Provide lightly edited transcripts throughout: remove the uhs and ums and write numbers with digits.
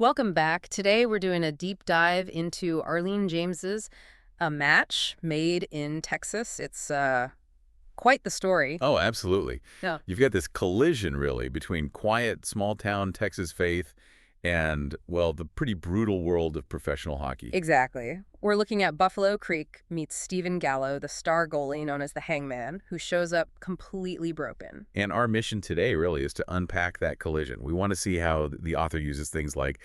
Welcome back. Today we're doing a deep dive into Arlene James's A Match Made in Texas. It's quite the story. Oh, absolutely. Yeah. You've got this collision, really, between quiet, small-town Texas faith and, well, the pretty brutal world of professional hockey. Exactly. We're looking at Buffalo Creek meets Stephen Gallow, the star goalie known as the Hangman, who shows up completely broken. And our mission today, really, is to unpack that collision. We want to see how the author uses things like,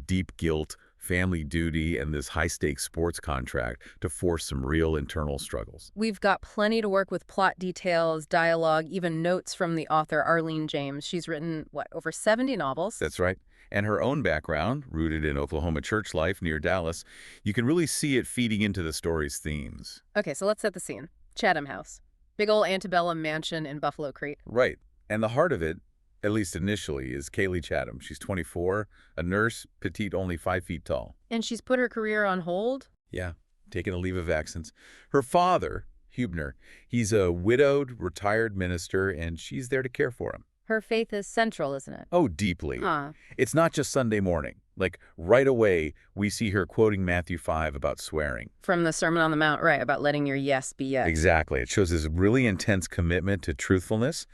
deep guilt, family duty, and this high-stakes sports contract to force some real internal struggles. We've got plenty to work with: plot details, dialogue, even notes from the author Arlene James. She's written, over 70 novels? That's right. And her own background, rooted in Oklahoma church life near Dallas, you can really see it feeding into the story's themes. Okay, so let's set the scene. Chatham House. Big old antebellum mansion in Buffalo Creek. Right. And the heart of it, at least initially, is Kaylie Chatam. She's 24, a nurse, petite, only 5 feet tall. And she's put her career on hold? Yeah, taking a leave of absence. Her father, Hubner, he's a widowed, retired minister, and she's there to care for him. Her faith is central, isn't it? Oh, deeply. Huh. It's not just Sunday morning. Like, right away, we see her quoting Matthew 5 about swearing. From the Sermon on the Mount, right, about letting your yes be yes. Exactly. It shows this really intense commitment to truthfulness.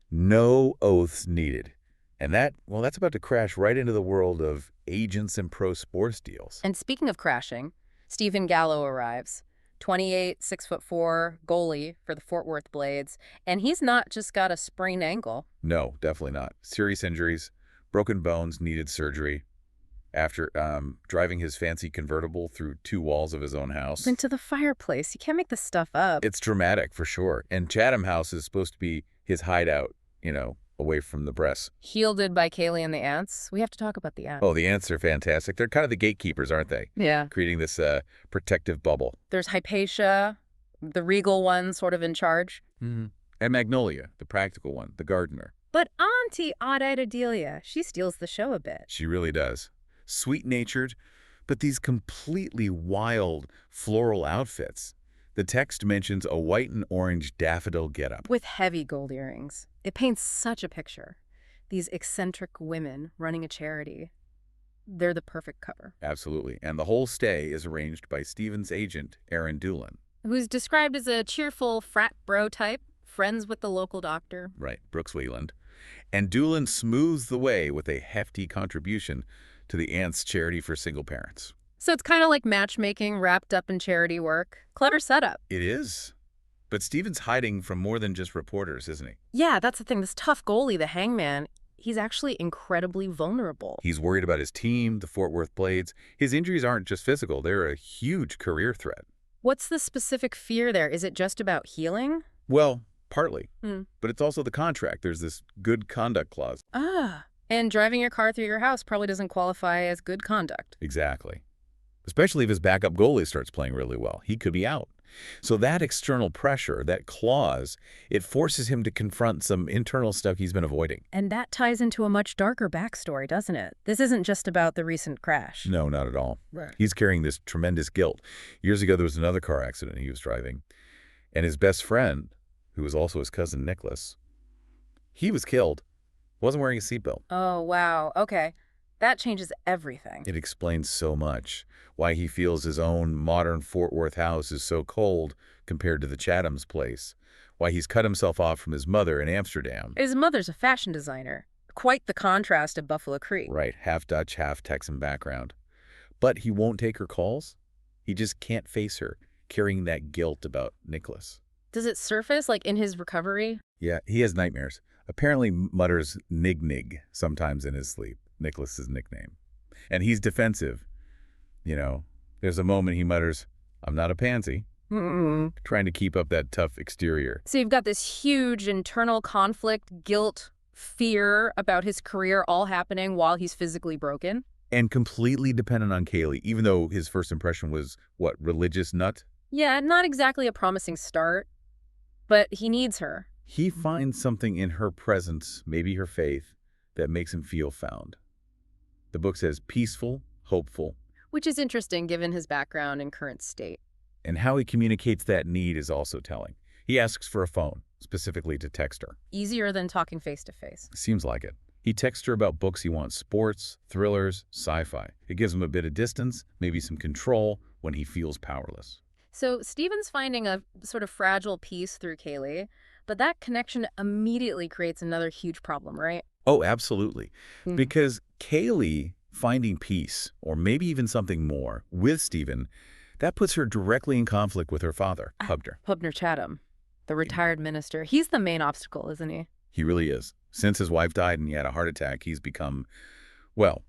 No oaths needed. And that's about to crash right into the world of agents and pro sports deals. And speaking of crashing, Stephen Gallow arrives. 28, 6'4", goalie for the Fort Worth Blades. And he's not just got a sprained ankle. No, definitely not. Serious injuries, broken bones, needed surgery. After driving his fancy convertible through 2 walls of his own house. Into the fireplace. You can't make this stuff up. It's dramatic, for sure. And Chatham House is supposed to be his hideout, away from the press. Shielded by Kaylie and the ants. We have to talk about the ants. Oh, the ants are fantastic. They're kind of the gatekeepers, aren't they? Yeah. Creating this protective bubble. There's Hypatia, the regal one sort of in charge. Mm-hmm. And Magnolia, the practical one, the gardener. But Auntie Odd-Eyed Adelia, she steals the show a bit. She really does. Sweet-natured, but these completely wild floral outfits. The text mentions a white and orange daffodil getup. With heavy gold earrings. It paints such a picture. These eccentric women running a charity. They're the perfect cover. Absolutely. And the whole stay is arranged by Stephen's agent, Aaron Doolin. Who's described as a cheerful frat bro type, friends with the local doctor. Right, Brooks Wheeland. And Doolin smooths the way with a hefty contribution to the Ants Charity for Single Parents. So it's kind of like matchmaking wrapped up in charity work. Clever setup. It is. But Stephen's hiding from more than just reporters, isn't he? Yeah, that's the thing. This tough goalie, the Hangman, he's actually incredibly vulnerable. He's worried about his team, the Fort Worth Blades. His injuries aren't just physical. They're a huge career threat. What's the specific fear there? Is it just about healing? Well, partly. But it's also the contract. There's this good conduct clause. And driving your car through your house probably doesn't qualify as good conduct. Exactly. Especially if his backup goalie starts playing really well. He could be out. So that external pressure, that clause, it forces him to confront some internal stuff he's been avoiding. And that ties into a much darker backstory, doesn't it? This isn't just about the recent crash. No, not at all. Right. He's carrying this tremendous guilt. Years ago, there was another car accident he was driving. And his best friend, who was also his cousin Nicholas, he was killed. Wasn't wearing a seatbelt. Oh, wow. Okay. That changes everything. It explains so much. Why he feels his own modern Fort Worth house is so cold compared to the Chatham's place. Why he's cut himself off from his mother in Amsterdam. His mother's a fashion designer. Quite the contrast of Buffalo Creek. Right, half Dutch, half Texan background. But he won't take her calls. He just can't face her, carrying that guilt about Nicholas. Does it surface, like in his recovery? Yeah, he has nightmares. Apparently mutters nig-nig sometimes in his sleep, Nicholas's nickname. And he's defensive. There's a moment he mutters, "I'm not a pansy," trying to keep up that tough exterior. So you've got this huge internal conflict, guilt, fear about his career all happening while he's physically broken. And completely dependent on Kaylie, even though his first impression was, religious nut? Yeah, not exactly a promising start, but he needs her. He finds something in her presence, maybe her faith, that makes him feel found. The book says peaceful, hopeful. Which is interesting given his background and current state. And how he communicates that need is also telling. He asks for a phone, specifically to text her. Easier than talking face to face. Seems like it. He texts her about books he wants, sports, thrillers, sci-fi. It gives him a bit of distance, maybe some control when he feels powerless. So Stephen's finding a sort of fragile peace through Kaylie, but that connection immediately creates another huge problem, right? Oh, absolutely. Hmm. Because Kaylie finding peace, or maybe even something more, with Stephen, that puts her directly in conflict with her father, Hubner. Hubner Chatam, the retired minister. He's the main obstacle, isn't he? He really is. Since his wife died and he had a heart attack, he's become, well,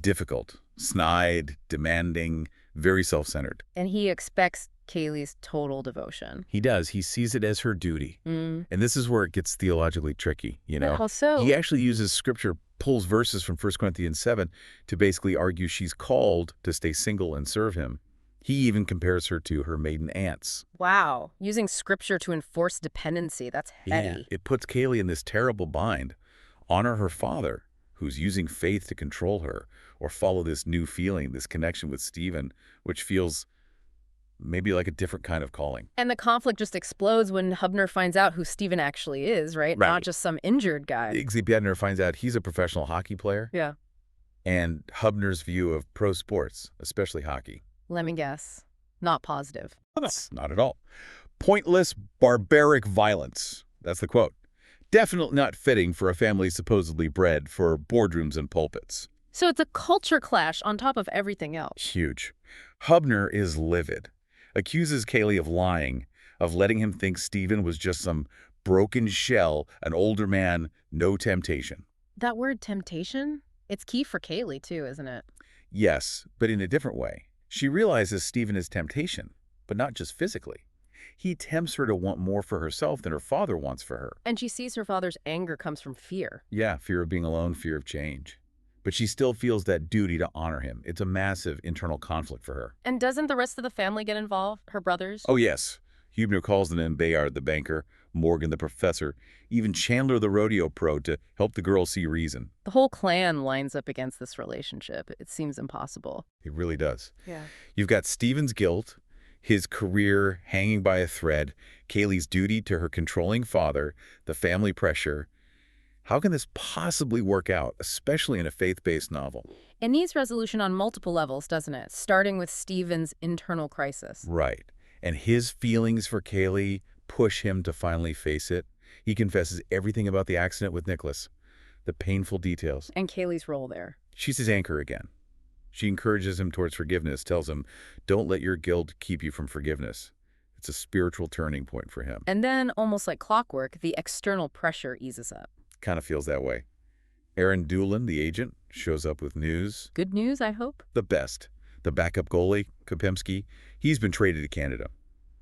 difficult, snide, demanding, very self-centered. And he expects Kaylie's total devotion. He does. He sees it as her duty. Mm. And this is where it gets theologically tricky, you know? How so? He actually uses scripture, pulls verses from 1 Corinthians 7 to basically argue she's called to stay single and serve him. He even compares her to her maiden aunts. Wow. Using scripture to enforce dependency, that's heady. Yeah, it puts Kaylie in this terrible bind. Honor her father, who's using faith to control her, or follow this new feeling, this connection with Stephen, which feels maybe like a different kind of calling. And the conflict just explodes when Hubner finds out who Stephen actually is, right? Right. Not just some injured guy. Bjedner finds out he's a professional hockey player. Yeah. And Hubner's view of pro sports, especially hockey. Let me guess. Not positive. Not at all. Pointless, barbaric violence. That's the quote. Definitely not fitting for a family supposedly bred for boardrooms and pulpits. So it's a culture clash on top of everything else. Huge. Hubner is livid. Accuses Kaylie of lying, of letting him think Stephen was just some broken shell, an older man, no temptation. That word temptation, it's key for Kaylie too, isn't it? Yes, but in a different way. She realizes Stephen is temptation, but not just physically. He tempts her to want more for herself than her father wants for her. And she sees her father's anger comes from fear. Yeah, fear of being alone, fear of change. But she still feels that duty to honor him. It's a massive internal conflict for her. And doesn't the rest of the family get involved? Her brothers? Oh, yes. Hubner calls them in Bayard the banker, Morgan the professor, even Chandler the rodeo pro to help the girl see reason. The whole clan lines up against this relationship. It seems impossible. It really does. Yeah. You've got Stephen's guilt, his career hanging by a thread, Kaylie's duty to her controlling father, the family pressure. How can this possibly work out, especially in a faith-based novel? It needs resolution on multiple levels, doesn't it? Starting with Stephen's internal crisis. Right. And his feelings for Kaylie push him to finally face it. He confesses everything about the accident with Nicholas, the painful details. And Kaylie's role there. She's his anchor again. She encourages him towards forgiveness, tells him, don't let your guilt keep you from forgiveness. It's a spiritual turning point for him. And then, almost like clockwork, the external pressure eases up. Kind of feels that way. Aaron Doolin, the agent, shows up with news. Good news, I hope? The best. The backup goalie, Kopemski, he's been traded to Canada.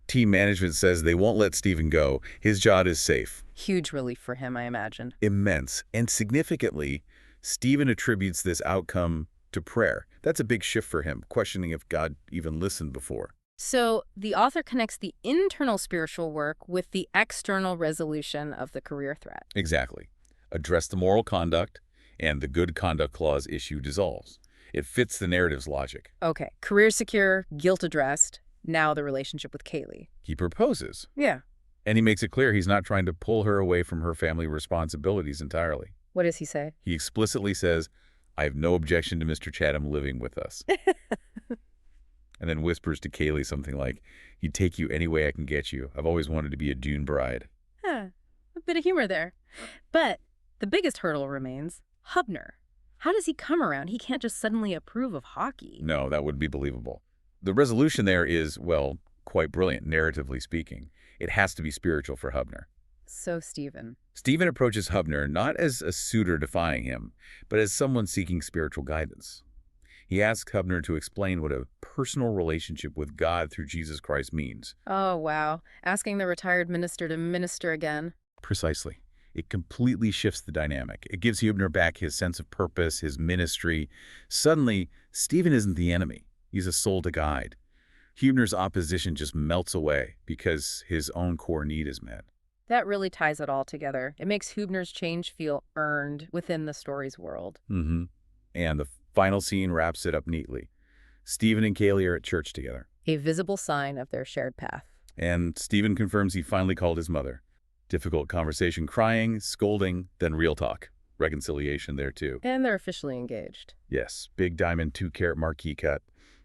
Team management says they won't let Stephen go. His job is safe. Huge relief for him, I imagine. Immense. And significantly, Stephen attributes this outcome to prayer. That's a big shift for him, questioning if God even listened before. So the author connects the internal spiritual work with the external resolution of the career threat. Exactly. Address the moral conduct, and the good conduct clause issue dissolves. It fits the narrative's logic. Okay, career secure, guilt addressed. Now the relationship with Kaylie. He proposes. Yeah. And he makes it clear he's not trying to pull her away from her family responsibilities entirely. What does he say? He explicitly says, I have no objection to Mr. Chatham living with us. And then whispers to Kaylie something like, he'd take you any way I can get you. I've always wanted to be a Dune bride. Huh. A bit of humor there. But the biggest hurdle remains Hubner. How does he come around? He can't just suddenly approve of hockey. No, that wouldn't be believable. The resolution there is, well, quite brilliant, narratively speaking. It has to be spiritual for Hubner. So Stephen. Stephen approaches Hubner not as a suitor defying him, but as someone seeking spiritual guidance. He asks Hubner to explain what a personal relationship with God through Jesus Christ means. Oh, wow. Asking the retired minister to minister again. Precisely. It completely shifts the dynamic. It gives Hubner back his sense of purpose, his ministry. Suddenly, Stephen isn't the enemy. He's a soul to guide. Hubner's opposition just melts away because his own core need is met. That really ties it all together. It makes Hubner's change feel earned within the story's world. Mm-hmm. And the final scene wraps it up neatly. Stephen and Kaylie are at church together. A visible sign of their shared path. And Stephen confirms he finally called his mother. Difficult conversation, crying, scolding, then real talk. reconciliation there, too. And they're officially engaged. Yes, big diamond 2-carat marquee cut.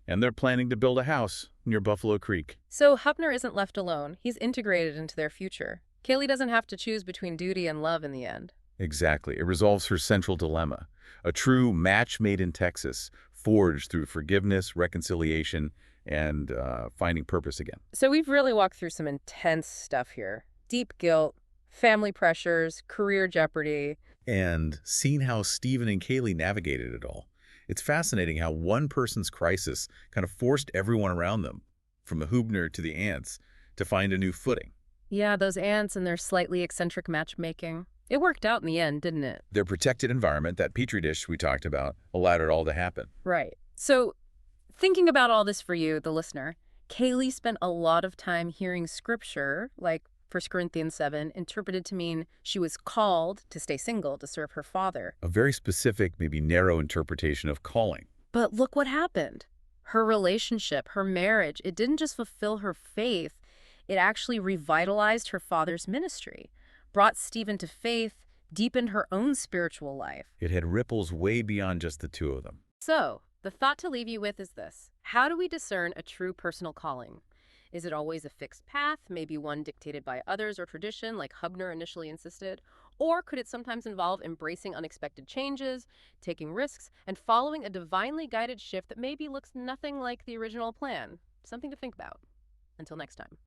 And they're planning to build a house near Buffalo Creek. So Hubner isn't left alone. He's integrated into their future. Kaylie doesn't have to choose between duty and love in the end. Exactly. It resolves her central dilemma. A true match made in Texas, forged through forgiveness, reconciliation, and finding purpose again. So we've really walked through some intense stuff here. Deep guilt, family pressures, career jeopardy. And seeing how Stephen and Kaylie navigated it all. It's fascinating how one person's crisis kind of forced everyone around them, from the Hubner to the aunts, to find a new footing. Yeah, those aunts and their slightly eccentric matchmaking. It worked out in the end, didn't it? Their protected environment, that petri dish we talked about, allowed it all to happen. Right. So thinking about all this for you, the listener, Kaylie spent a lot of time hearing scripture, like 1 Corinthians 7, interpreted to mean she was called to stay single to serve her father. A very specific, maybe narrow interpretation of calling. But look what happened. Her relationship, her marriage, it didn't just fulfill her faith, it actually revitalized her father's ministry, brought Stephen to faith, deepened her own spiritual life. It had ripples way beyond just the two of them. So, the thought to leave you with is this. How do we discern a true personal calling? Is it always a fixed path, maybe one dictated by others or tradition, like Hubner initially insisted? Or could it sometimes involve embracing unexpected changes, taking risks, and following a divinely guided shift that maybe looks nothing like the original plan? Something to think about. Until next time.